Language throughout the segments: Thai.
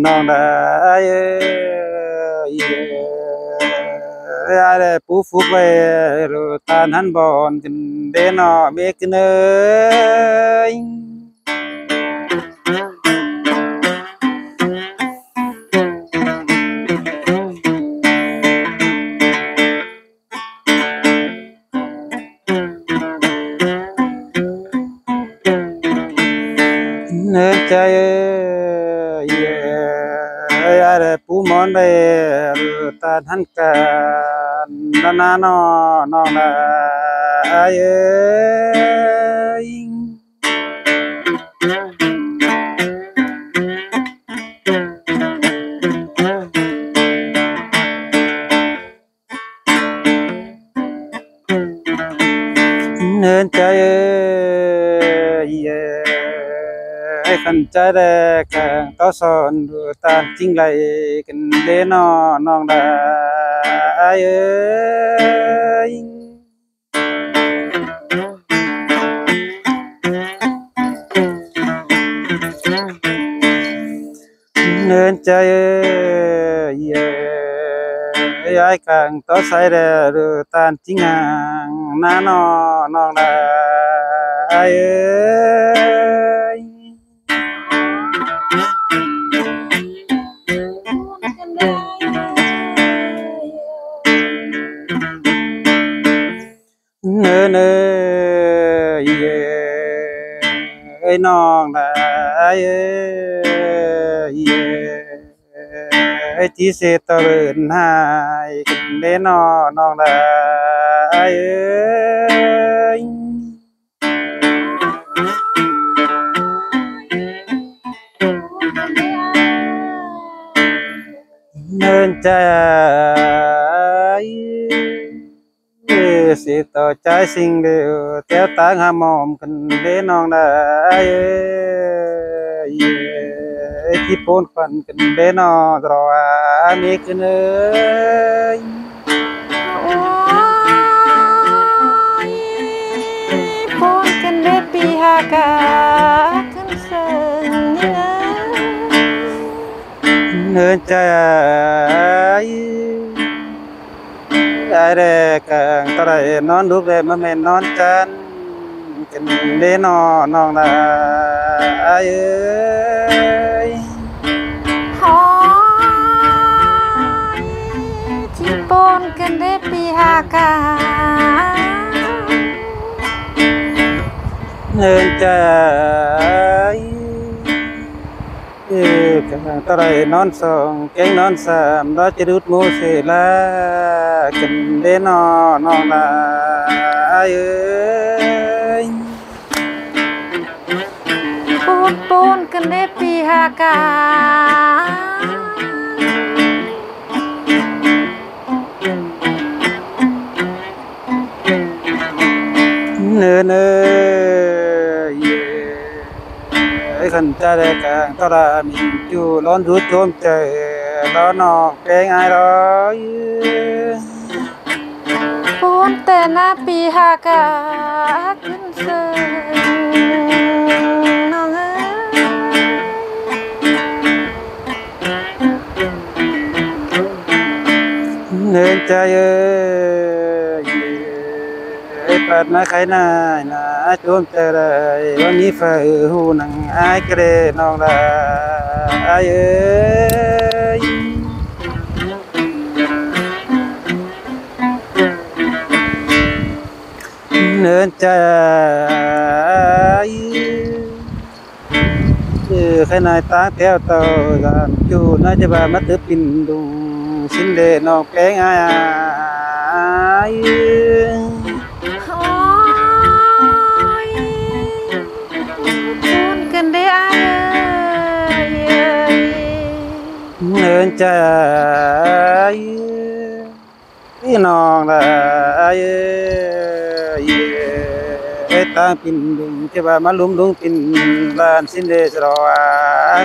น้องได้อะไรปูฟุกไว้รูตาหันบอนกันเดนอเมกเนยเนื้อใจอะไรปูมอนไปตาหันกันนานน้องได้เนื้อใจขันใจแดกต่อสอนดูตาจริงไหลกันเดนอน้องได้เนินใจย้ายกลางต่อใส่แดดูตาจริงอ่างน้าน้องได้เนื้อน้องได้ที่เสตะเรินหายกันเด้น้องได้เนินใจสิต่อใจสิ่งเดียวแก้วตาหามอมกันเด้น้องได้ที่โพนฟันกันเด้น้องรอมีกันเอ้ยโพนกันเด้ปีหากาขึ้นเสิงนี่นะเนินใจได้กังตะไรนอนลูกได้มาแม่นนอนจันกันเด้น้องได้หอยที่โปนกันเด้ปีหากาเนินใจกังตะไรนอนสองแกงนอนสามเราจะดูดมูเสลากันเด้น้องได้ปูนกันเด้ปีหากาเนื้อขันใจแดกางตรามีจูร้อนรู้โจมใจร้อนนอกแกงอายร้อยปูนแต่หน้าปีหากาขึ้นเสิงน้องเนื้อใจปัดมาใครนายนะโจมใจเลยวันนี้ฝ่ายหูนังอายกระเดน้องได้เนื้อใจใครนายตาแก้วเต่ากันจูน่าจะบามาตึปินดุงสินเดน้องแกงอายเนินใจพี่น้องได้ตาปินดุงจะว่ามาลุมดุงปินบ้านสินเดสรอ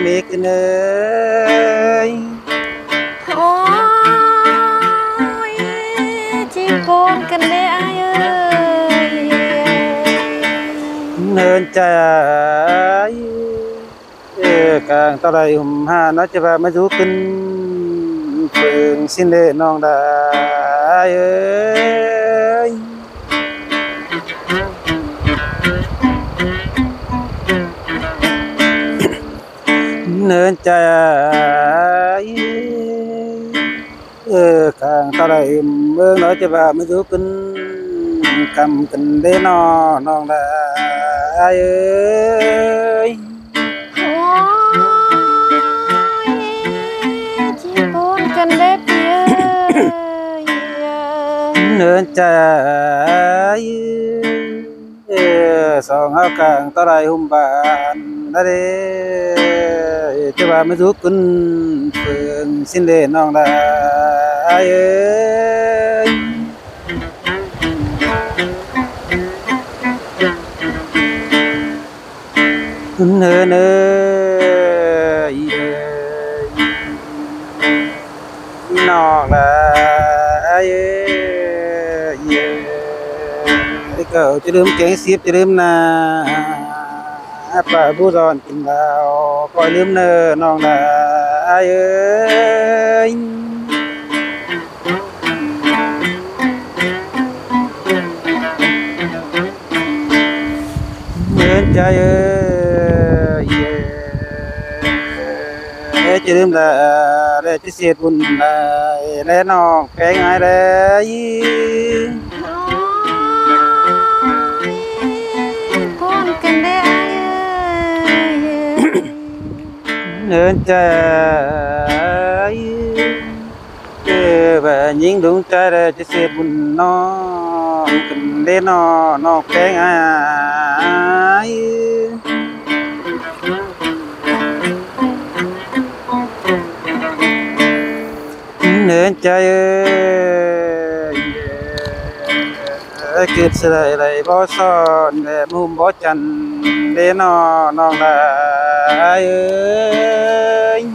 มีกันเอ้ยจีโปนกันได้เนินใจ กลางตะไลหุ่มหาเนาะจะว่ามาอยู่ขึ้นเพิ่งสิ้นเด้น้องดาเอ้ยเนินใจกลางตะไลเบิ่งเนาะจะว่ามาอยู่ขึ้นกำกันเด้น้องดาเอ้ยจีโปนกันเด้ปีเนินใจสองเฮากลางตะไลหุ่มบ้านนะเด้จะว่ามาอยู่ขึ้นเพิ่งสิ้นเด้น้องดาเอ้ยเนินน้องดาเอ้ยก็จะลืมแกงซีบจะลืมนาป้าผู้ร้อนกินแล้วก็ลืมเน้อน้องดาเอ้ยเงินใจจะลืมละและจะเสียบุญได้และน้องแกงง่ายเลยโปนกันเด้เงินใจvà những đúng trái để cho xe buồn nó cần đến nó cái ai nên trái kịp sẽ lại bó son để mùm bó chăn để nó là ai ơi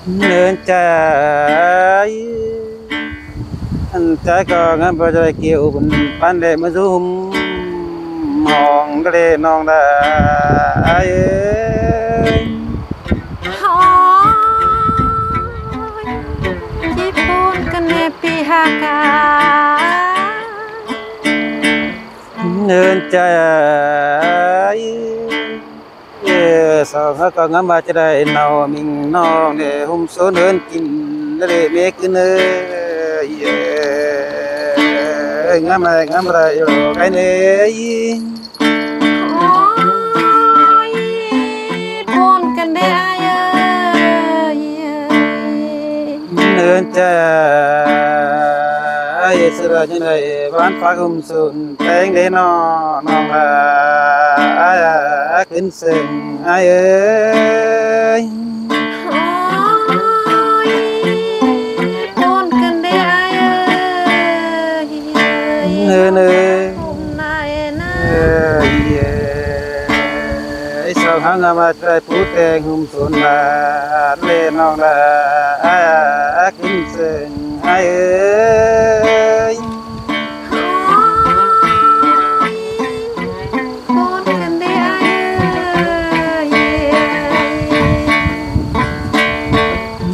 nên trái anh trái còn anh bao giờ kêu bún pan để mà zoom hòn để non đã ai ơiจีโปนกันเด้ปีหากาnên trái sao hả con ngắm ba trái nào mình non để hôm số nên kín để mẹ cứ nơ ngắm ra cái nàyโปนกันเด้nên trái sửa như này bán phá hôm xuân cánh để nó là kính sừng ai ơiโปนกันเด้nơi sao hang mà trái phú teng hôm xuân là lên non là kính sừng ai ơiโปนกันเด้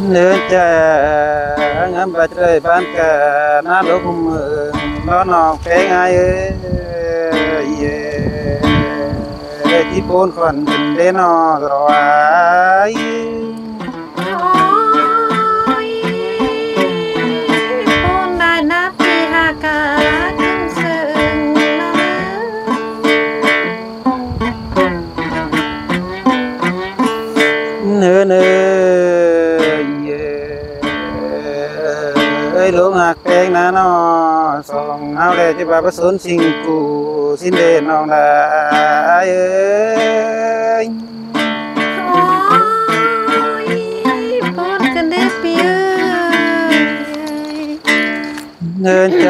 nên trái ngắm ba trái bán cả ná lúc nó non cái ai ơiที่โปนฝันเด้นอรอไอ้โปนได้นับปีหากาขึ้นซึ่งเนื้อหลวงหักแพงนะน้อสองเอาได้จะบาประสนสิ่งกูสิ้นเดนน้องได้เอ้ยโปนกันเด้ปีเงินใจ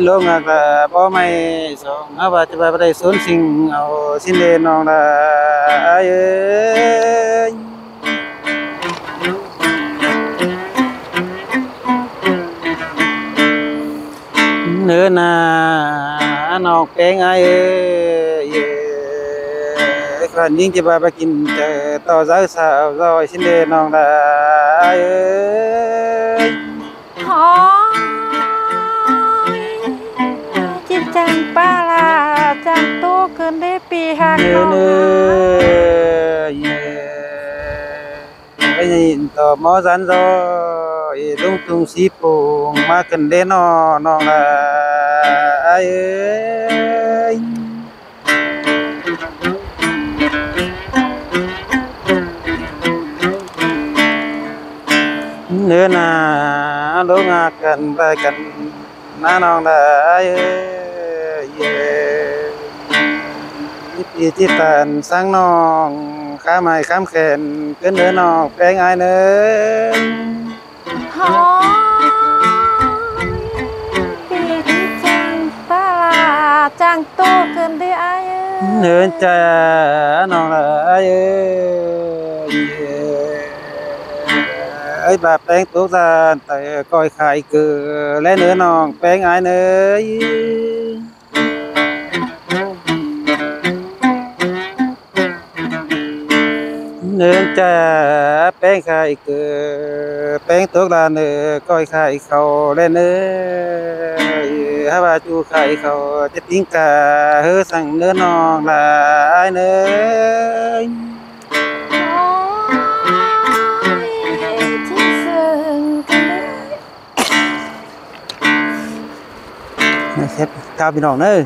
หลวงหักละบ่ไม่สองเอาว่าจะบาบ่ได้สนสิ่งเอาสิ้นเดนน้องได้เอ้ย องแป้งอ้ายเอ้ยครั้นยิ่งจะพาไปกินเจอต่อสาวๆซอยสิเด้น้องลาเอ้ย หอยจิตจังปลาลาจังโตขึ้นได้ปีหักน้อง ไปยินต่อหมอสันซอยลุงตุงสีโป่งมากันเด้น้องลาเอ้ยเนื้อหนาลงอากันไปกันน้าน้องลาเอ้ยปีที่ตานสร้างน้องข้าไม้ข้ามแขนเกินเนื้อน้องแป้งอายเนื้อ หอยปีที่จังปลาลาจังโตขึ้นได้อ้ายเอ้ย เนื้อใจน้องละเอ้ยบาแป้งตุกตาแต่ก้อยขายเกลือและเนื้อน้องแป้งอายเนื้อเนื้อใจแป้งขายเกลือแป้งตุกตาเนื้อก้อยขายเขาและเนื้อฮาบาจูขายเขาจะติ้งกาเฮือสั่งเนื้อน้องละอายเนื้อ ที่ซึ่งกันได้ นะครับข้าวพี่น้องเด้อ